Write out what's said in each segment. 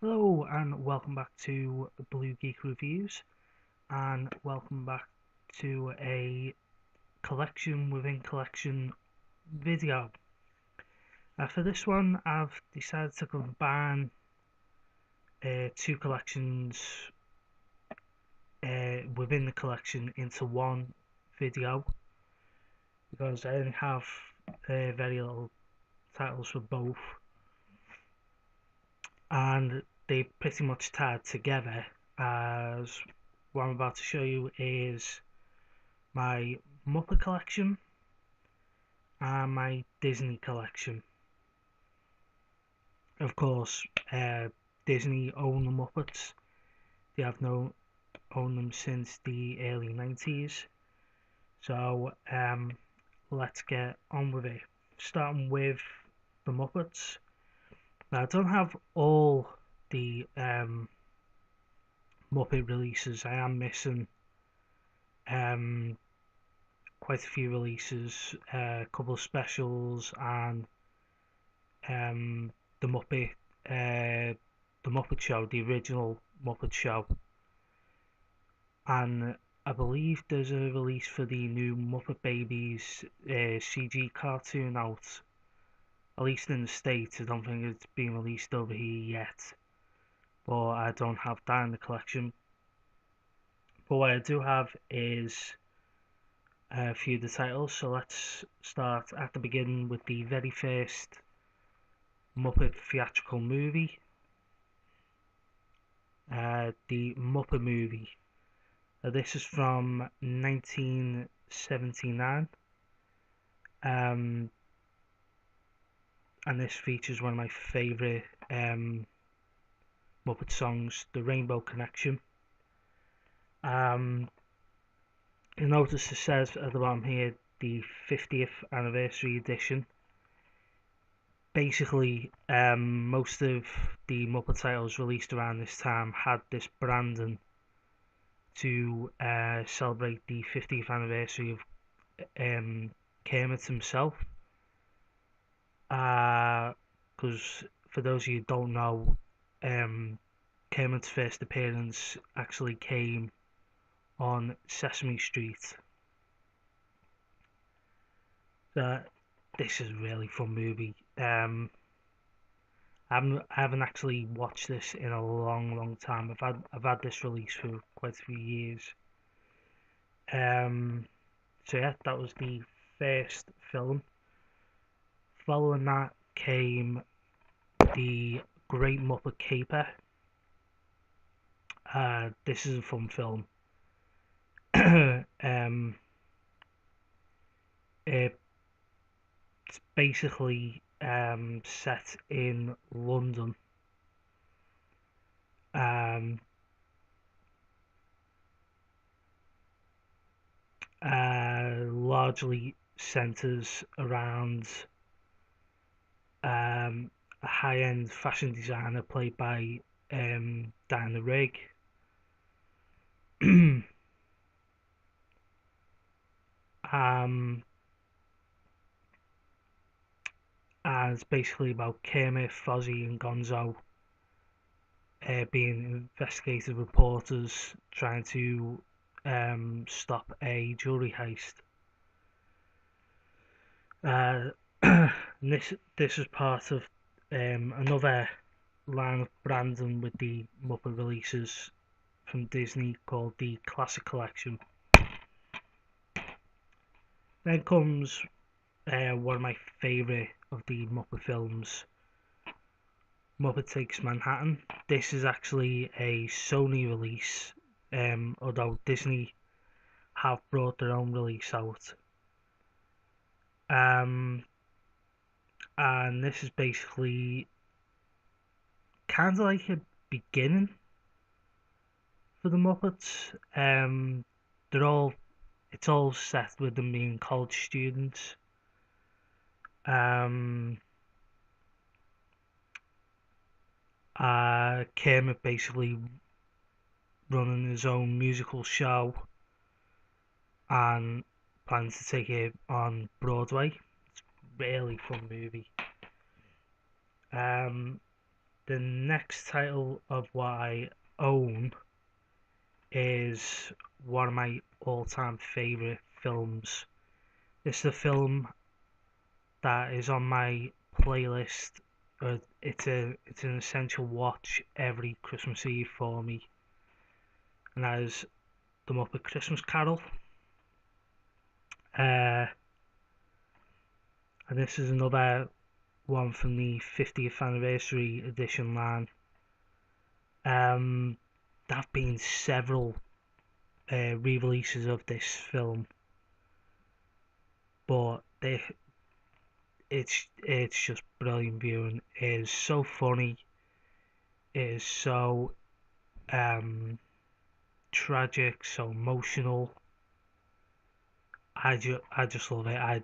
Hello and welcome back to Blue Geek Reviews, and welcome back to a collection within collection video. For this one I've decided to combine two collections within the collection into one video because I only have very little titles for both, and they pretty much tied together, as what I'm about to show you is my Muppet collection and my Disney collection. Of course, Disney own the Muppets. They have owned them since the early 90s. So let's get on with it. Starting with the Muppets. Now, I don't have all the Muppet releases. I am missing quite a few releases, a couple of specials, and the Muppet, the Muppet Show, the original Muppet Show, and I believe there's a release for the new Muppet Babies CG cartoon out, at least in the States. I don't think it's been released over here yet, but I don't have that in the collection. But what I do have is a few of the titles, so let's start at the beginning with the very first Muppet theatrical movie, the Muppet movie. This is from 1979, and this features one of my favourite Muppet songs, The Rainbow Connection. You'll notice it says at the bottom here, the 50th anniversary edition. Basically, most of the Muppet titles released around this time had this branding to celebrate the 50th anniversary of Kermit himself. Because for those of you who don't know, Kermit's first appearance actually came on Sesame Street. This is a really fun movie. I haven't actually watched this in a long time. I've had this release for quite a few years. So yeah, that was the first film. Following that came the Great Muppet Caper. This is a fun film. It's basically set in London. Largely centers around a high-end fashion designer played by Diana Rigg. And it's basically about Kermit, Fozzie, and Gonzo being investigative reporters trying to stop a jewelry heist. This is part of another line of branding with the Muppet releases from Disney called the Classic Collection. Then comes one of my favourite of the Muppet films, Muppet Takes Manhattan. This is actually a Sony release, although Disney have brought their own release out. And this is basically kind of like a beginning for the Muppets. It's all set with them being college students. Kermit basically running his own musical show and planning to take it on Broadway. It's a really fun movie. the next title of what I own is one of my all-time favorite films. It's the film that is on my playlist. It's an essential watch every Christmas Eve for me, and that is the Muppet Christmas Carol. Uh, and this is another one from the 50th anniversary edition line. There have been several re-releases of this film, but it's just brilliant viewing. It is so funny. It is so tragic, so emotional. I just love it.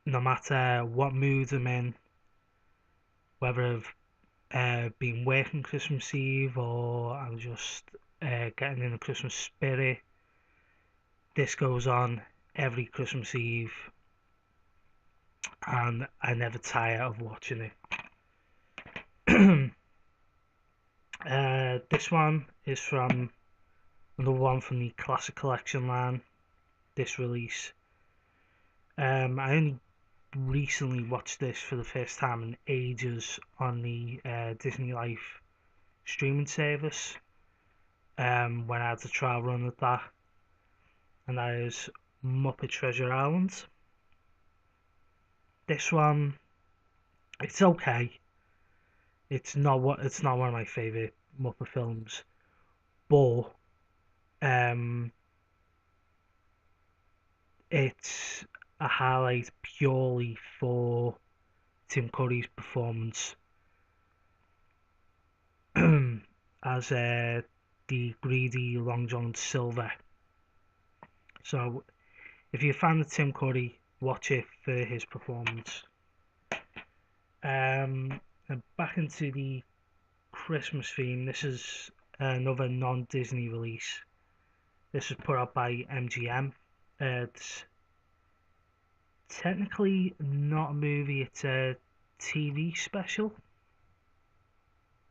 No matter what mood I'm in, whether I've been working Christmas Eve or I'm just getting in the Christmas spirit, this goes on every Christmas Eve, and I never tire of watching it. This one is from another one from the Classic Collection line. This release. I only recently watched this for the first time in ages on the Disney Life streaming service. When I had to trial run at that, and that is Muppet Treasure Island. This one, it's okay. It's not one of my favorite Muppet films, but um, it's a highlight purely for Tim Curry's performance as the greedy Long John Silver. So, if you're a fan of Tim Curry, watch it for his performance. And back into the Christmas theme. This is another non-Disney release. This was put out by MGM. It's technically not a movie, it's a TV special,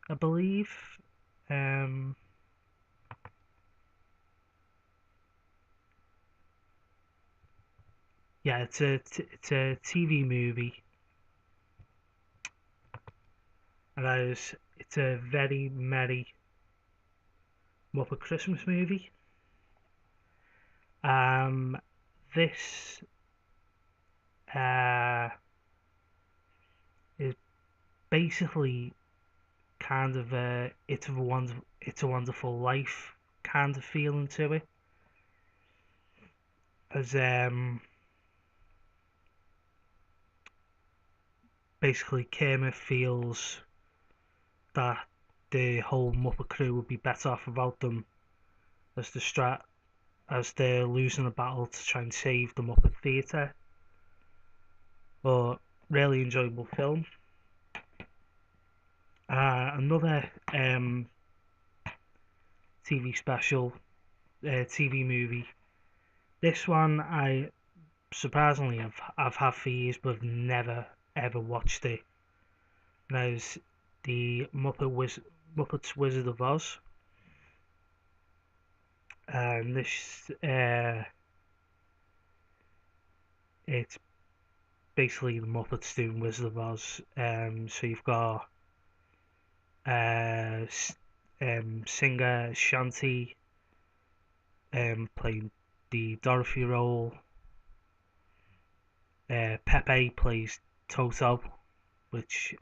I believe. Yeah, it's a TV movie, and it's a very merry Muppet Christmas movie. This is basically kind of It's a Wonderful Life kind of feeling to it, as basically Kermit feels that the whole Muppet crew would be better off without them, as they're losing a battle to try and save the Muppet Theatre. But really enjoyable film. Another TV special, TV movie. This one I surprisingly I've had for years, but I've never ever watched it. Now it's the Muppets Wizard of Oz, and this it's basically the Muppets doing Wizard of Oz. So you've got singer Shanty playing the Dorothy role. Pepe plays Toto, which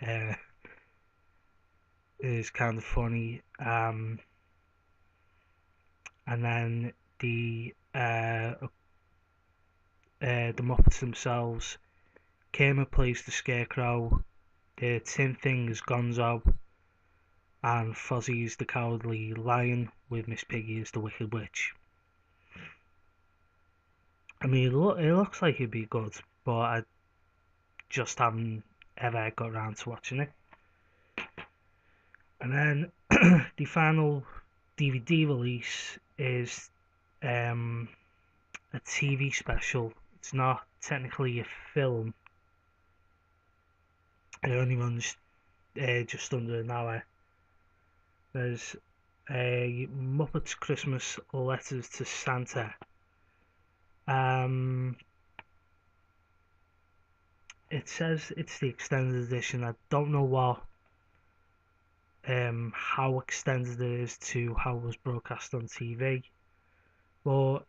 is kind of funny. And then the Muppets themselves. Kermit plays the Scarecrow. The Tin Thing is Gonzo, and Fozzie is the Cowardly Lion, with Miss Piggy as the Wicked Witch. I mean, it looks like it'd be good, but I just haven't ever got around to watching it. And then the final DVD release is a TV special. It's not technically a film. It only runs just under an hour. There's a Muppets Christmas Letters to Santa. It says it's the extended edition. I don't know how extended it is to how it was broadcast on TV, but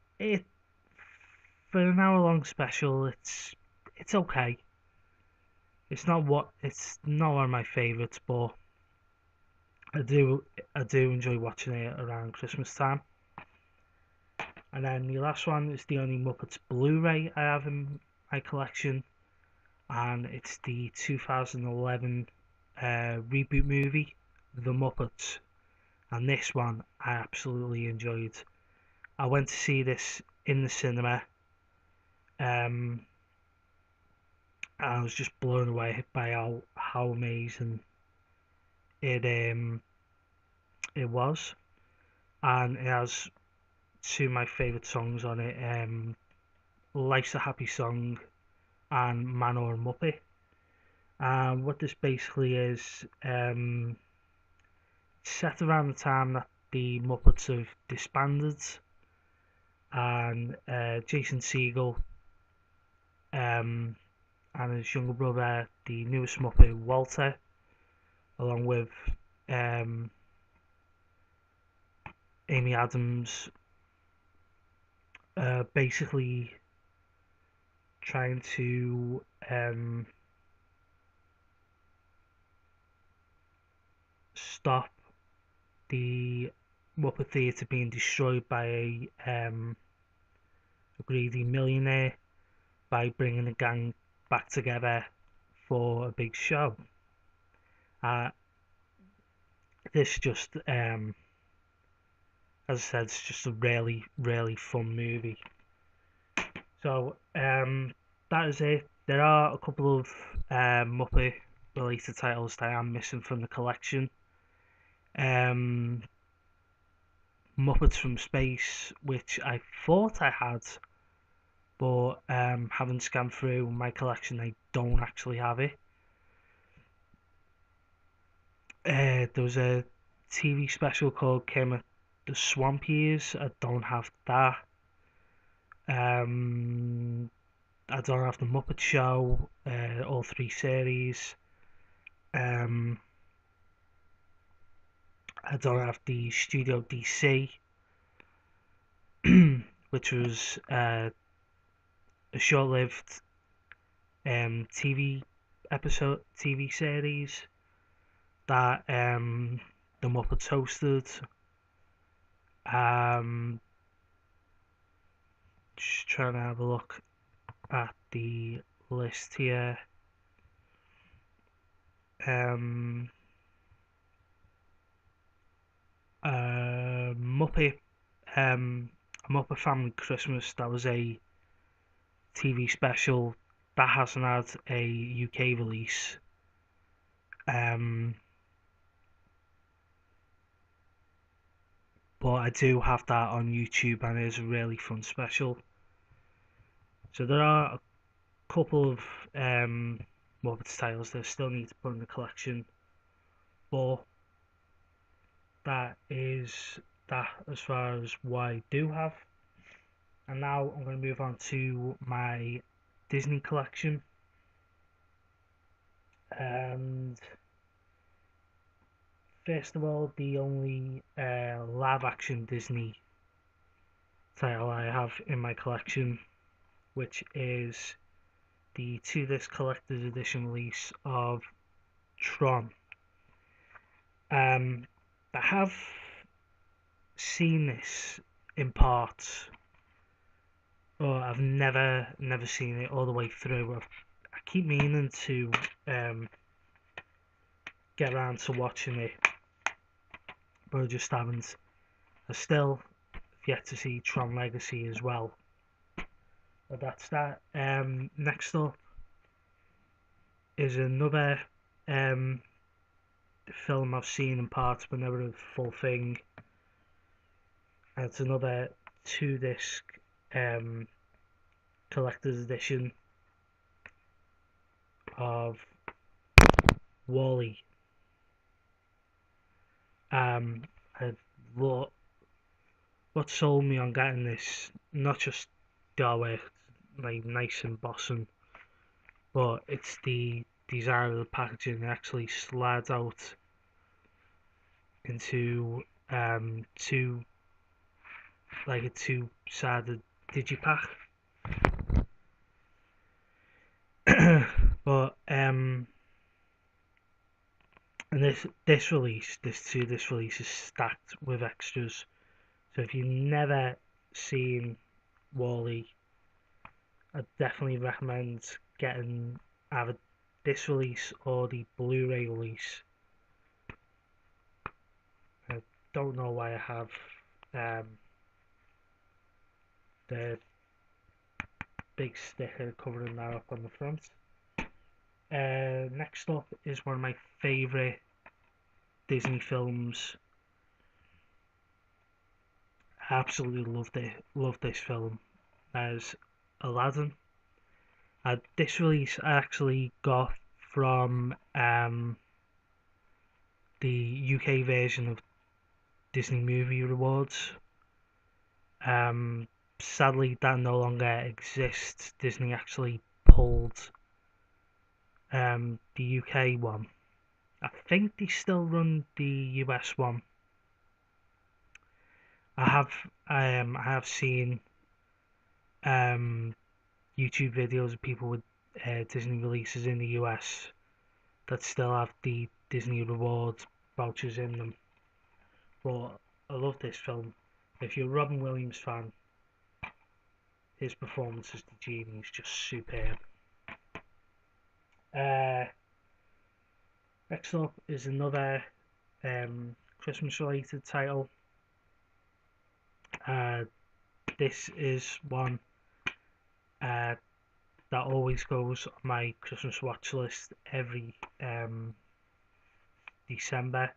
for an hour long special, it's okay. It's not one of my favourites, but I do enjoy watching it around Christmas time. And then the last one is the only Muppets Blu-ray I have in my collection, and it's the 2011 reboot movie, The Muppets. And this one I absolutely enjoyed. I went to see this in the cinema, and I was just blown away by how amazing it was, and it has two of my favourite songs on it, Life's a Happy Song and Man or a Muppet. And what this basically is, set around the time that the Muppets have disbanded, and Jason Segel and his younger brother, the newest Muppet, Walter, along with Amy Adams, basically trying to stop the Muppet Theatre being destroyed by a greedy millionaire by bringing the gang back together for a big show. This just, as I said, it's just a really, really fun movie. So that is it. There are a couple of Muppet related titles that I am missing from the collection. Muppets from Space, which I thought I had, but having scanned through my collection, I don't actually have it. There was a TV special called Kermit the Swamp Years. I don't have that. I don't have the Muppet Show, all three series. I don't have the Studio DC, which was a short-lived TV series that the Muppets hosted. Just trying to have a look at the list here. Muppet Family Christmas, that was a TV special that hasn't had a UK release. But I do have that on YouTube, and it is a really fun special. So there are a couple of Muppets titles that I still need to put in the collection, but that is that as far as what I do have. And now I'm going to move on to my Disney collection. And first of all, the only live action Disney title I have in my collection, which is the 2-disc collector's edition release of Tron. I have seen this in parts, or I've never seen it all the way through. I keep meaning to get around to watching it, but I just haven't. I still have yet to see Tron Legacy as well. But that's that. Next up is another film I've seen in parts but never a full thing. And it's another 2-disc collector's edition of WALL-E. Um, I lo- what sold me on getting this, not just the like nice and bossing, but it's the design of the packaging. It actually slides out into two like a two-sided digipack. But and this release is stacked with extras. So if you've never seen Wall-E, I definitely recommend getting either this release or the Blu-ray release. I don't know why I have the big sticker covering that up on the front. Next up is one of my favourite Disney films. I absolutely loved this film. As Aladdin. This release I actually got from the UK version of Disney Movie Rewards. Um, Sadly, that no longer exists. Disney actually pulled the UK one. I think they still run the US one. I have seen um, YouTube videos of people with Disney releases in the US that still have the Disney Rewards vouchers in them. But I love this film. If you're a Robin Williams fan, his performance as the genie is just superb. Uh, Next up is another Christmas related title. Uh, this is one that always goes on my Christmas watch list every December.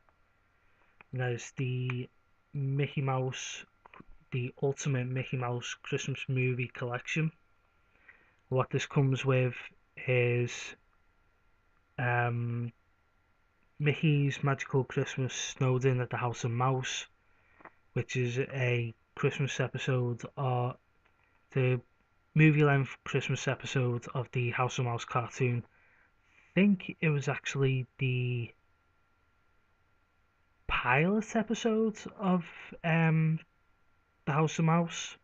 And that is Mickey Mouse, the Ultimate Mickey Mouse Christmas Movie Collection. What this comes with is um, Mickey's Magical Christmas Snowed In at the House of Mouse, which is a Christmas episode, or the movie-length Christmas episode of the House of Mouse cartoon. I think it was actually the pilot episode of the House of Mouse.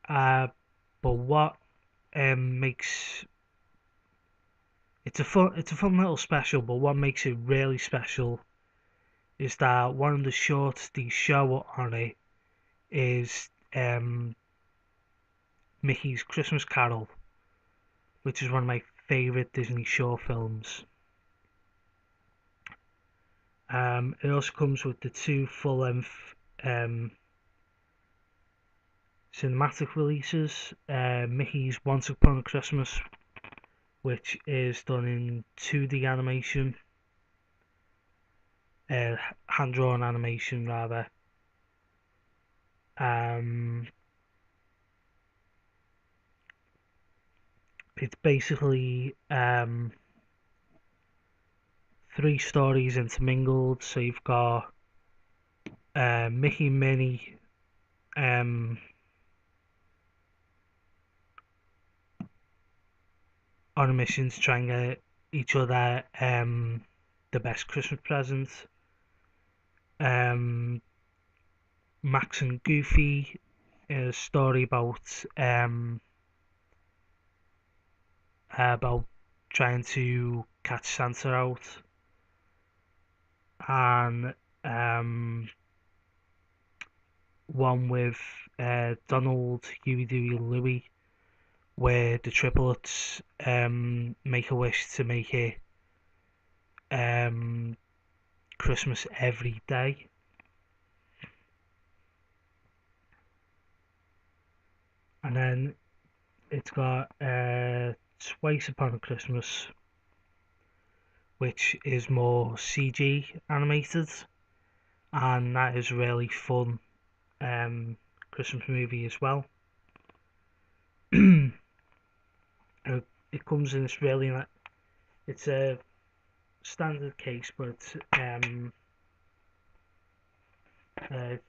Uh, but what makes it's a fun little special, but what makes it really special is that one of the shorts they show on it is Mickey's Christmas Carol, which is one of my favourite Disney short films. It also comes with the two full-length cinematic releases. Mickey's Once Upon a Christmas, which is done in 2D animation, hand-drawn animation rather. Um, it's basically three stories intermingled. So you've got Mickey and Minnie on a mission to try and get each other the best Christmas present. Um, Max and Goofy, a story about trying to catch Santa out, and one with Donald, Huey, Dewey, and Louie, where the triplets make a wish to make it Christmas every day. And then it's got Twice Upon a Christmas, which is more CG animated, and that is really fun Christmas movie as well. it comes in this really it's a standard case, but it's a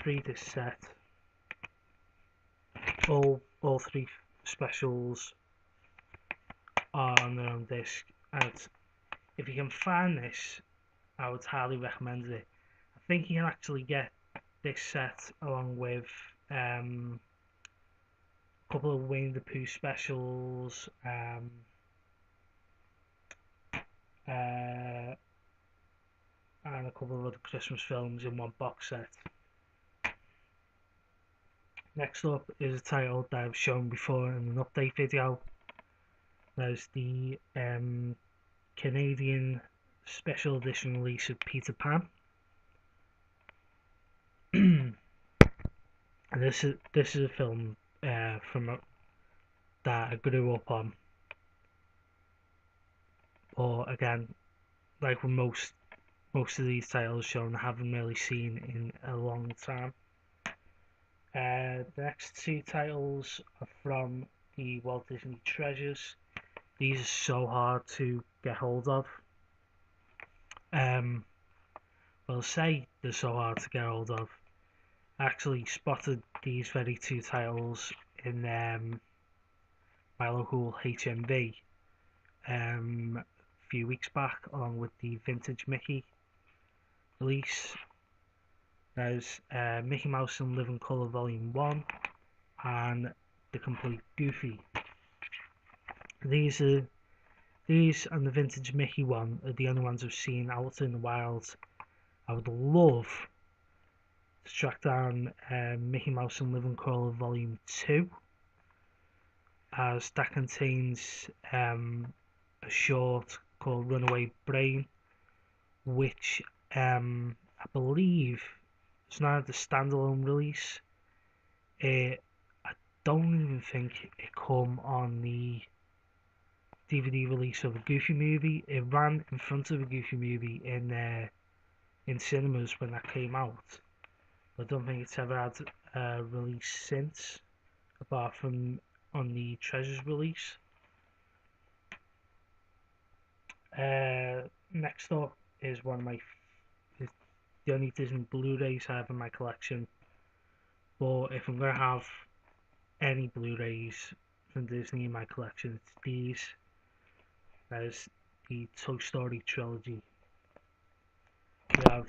3-disc set, all three specials are on their own disc, and if you can find this, I would highly recommend it. I think you can actually get this set along with a couple of Winnie the Pooh specials, and a couple of other Christmas films in one box set. Next up is a title that I've shown before in an update video. There's the Canadian special edition release of Peter Pan. And this is a film that I grew up on. But again, like with most of these titles shown, I haven't really seen in a long time. The next two titles are from the Walt Disney Treasures. These are so hard to get hold of. Well, say they're so hard to get hold of. I actually spotted these very two titles in my local HMV a few weeks back, along with the Vintage Mickey release. There's Mickey Mouse in Living Colour Volume 1 and The Complete Goofy. These and the Vintage Mickey one are the only ones I've seen out in the wild. I would love to track down Mickey Mouse in Living Colour Volume 2, as that contains a short called Runaway Brain, which I believe is now the standalone release. I don't even think it come on the DVD release of a Goofy movie. It ran in front of a Goofy movie in cinemas when that came out. I don't think it's ever had a release since, apart from on the Treasures release. Next up is the only Disney Blu-rays I have in my collection. But if I'm gonna have any Blu-rays from Disney in my collection, it's these. That is the Toy Story trilogy. We have,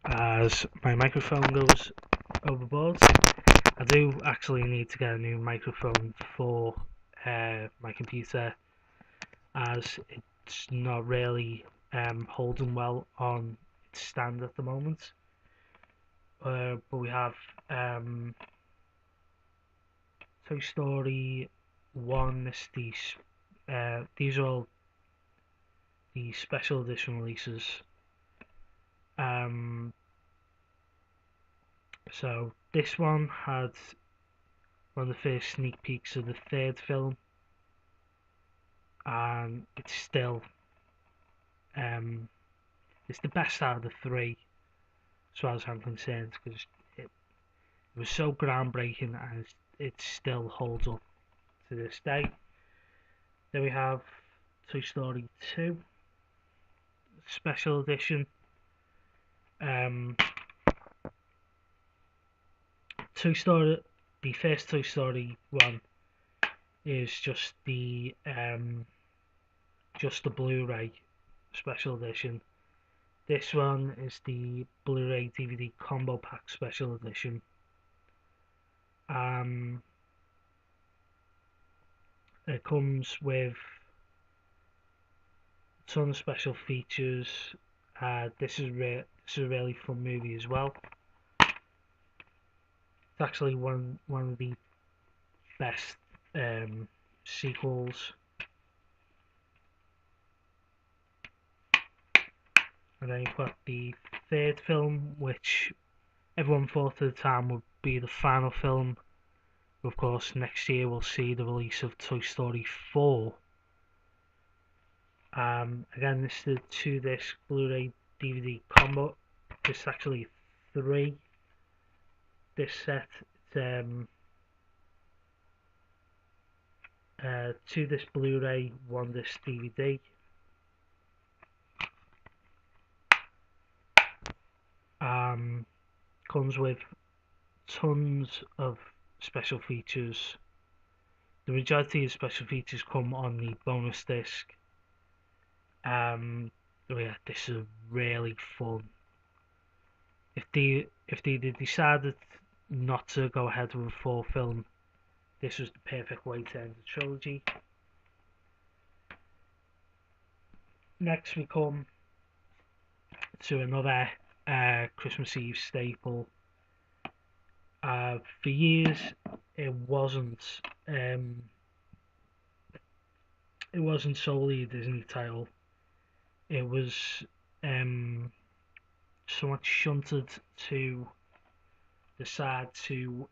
as my microphone goes overboard, I do actually need to get a new microphone for my computer, as it's not really holding well on its stand at the moment. But we have Toy Story 1. These are all the special edition releases. So this one had one of the first sneak peeks of the third film, and it's still it's the best out of the three, as far as I'm concerned, because it was so groundbreaking and it still holds up to this day. Then we have Toy Story 2 special edition. The first Toy Story one is just the Blu-ray special edition. This one is the Blu-ray DVD combo pack special edition. It comes with a ton of special features. This is a really fun movie as well. It's actually one of the best sequels. And then you've got the third film, which everyone thought at the time would be the final film. Of course, next year we'll see the release of Toy Story 4. Again, this is the 2-disc Blu-ray DVD combo. This is actually 3. This set, 2 disc Blu-ray, 1 disc DVD. Comes with tons of special features. The majority of special features come on the bonus disc. Yeah, this is really fun. If they decided not to go ahead with a 4th film, this was the perfect way to end the trilogy. Next we come to another Christmas Eve staple. For years it wasn't solely a Disney title. It was somewhat shunted to the side to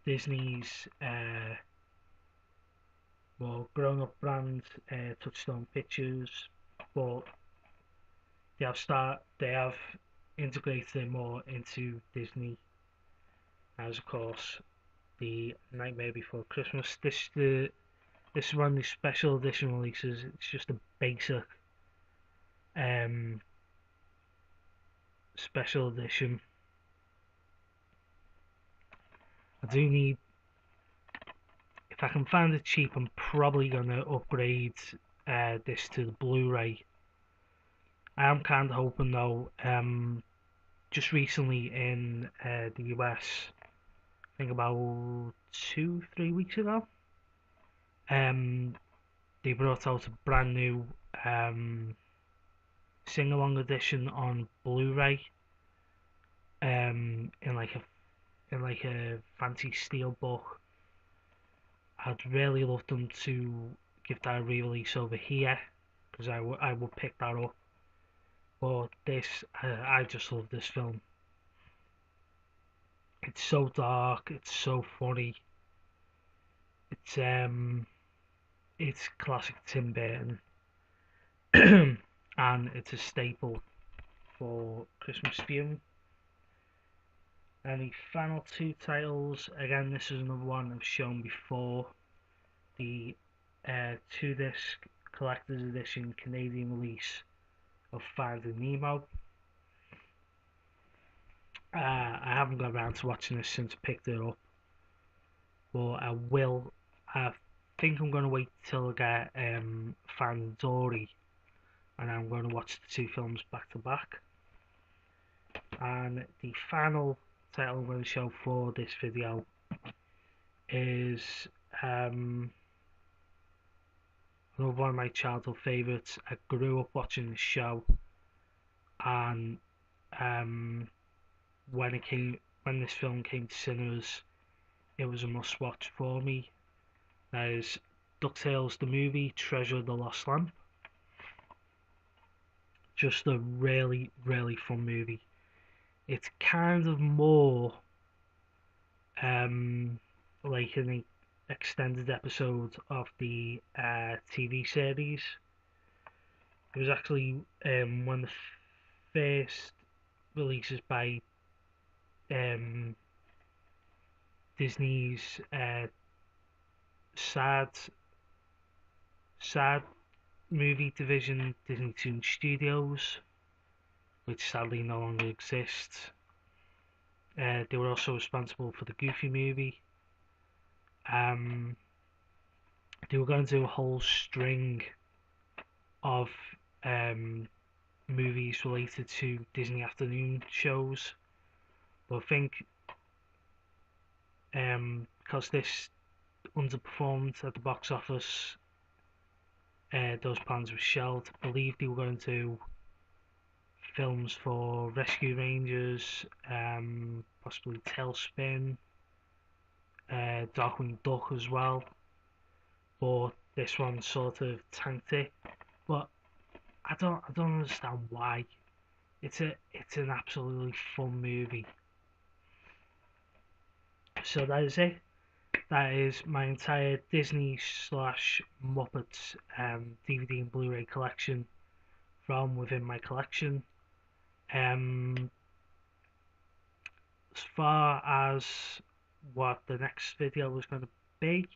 Disney's more grown-up brand, Touchstone Pictures, but they have integrated it more into Disney, as of course the Nightmare Before Christmas. This is one of the special edition releases. It's just a basic special edition. If I can find it cheap, I'm probably gonna upgrade this to the Blu-ray. I am kind of hoping though. Just recently in the US, I think about 2-3 weeks ago, they brought out a brand new sing-along edition on Blu-ray, in like a fancy steel book. I'd really love them to give that a re-release over here, because I would pick that up. But this, I just love this film. It's so dark, it's so funny. It's classic Tim Burton, and it's a staple for Christmas viewing. And the final 2 titles, again, this is another one I've shown before. The 2 disc collector's edition Canadian release of Finding Nemo. I haven't got around to watching this since I picked it up, but I will. I think I'm going to wait till I get Finding Dory, and I'm going to watch the 2 films back to back. And the final title I'm going to show for this video is another one of my childhood favourites. I grew up watching this show, and when this film came to cinemas, it was a must-watch for me. That is DuckTales the movie, Treasure of the Lost Lamp. Just a really, really fun movie. It's kind of more like an extended episode of the TV series. It was actually one of the first releases by Disney's sad movie division, Disney Toon Studios, which sadly no longer exists. They were also responsible for the Goofy movie. They were going to do a whole string of movies related to Disney afternoon shows, but I think because this underperformed at the box office, those plans were shelved. I believe they were going to do films for Rescue Rangers, possibly Tailspin, Darkwing Duck as well, but this one sort of tanked it. But I don't understand why. It's an absolutely fun movie. So that is it. That is my entire Disney / Muppets DVD and Blu-ray collection from within my collection. As far as what the next video was going to be,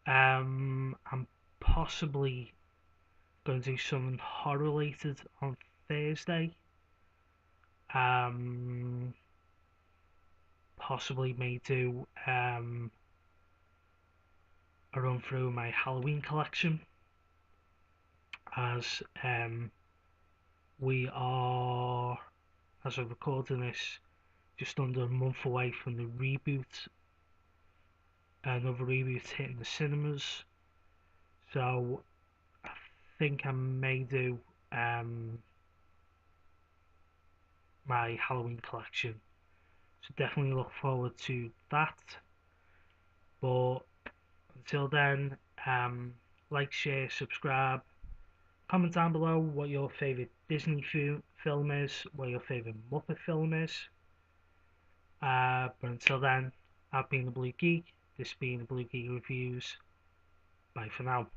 I'm possibly going to do something horror related on Thursday. Um, Possibly may do a run through my Halloween collection, as we are, as I'm recording this, just under a month away from the reboot. Another reboot hitting the cinemas, so I think I may do my Halloween collection. So definitely look forward to that. But until then, like, share, subscribe, comment down below what your favourite Disney film is, what your favourite Muppet film is. But until then, I've been the Blue Geek. This has been the Blue Geek Reviews. Bye for now.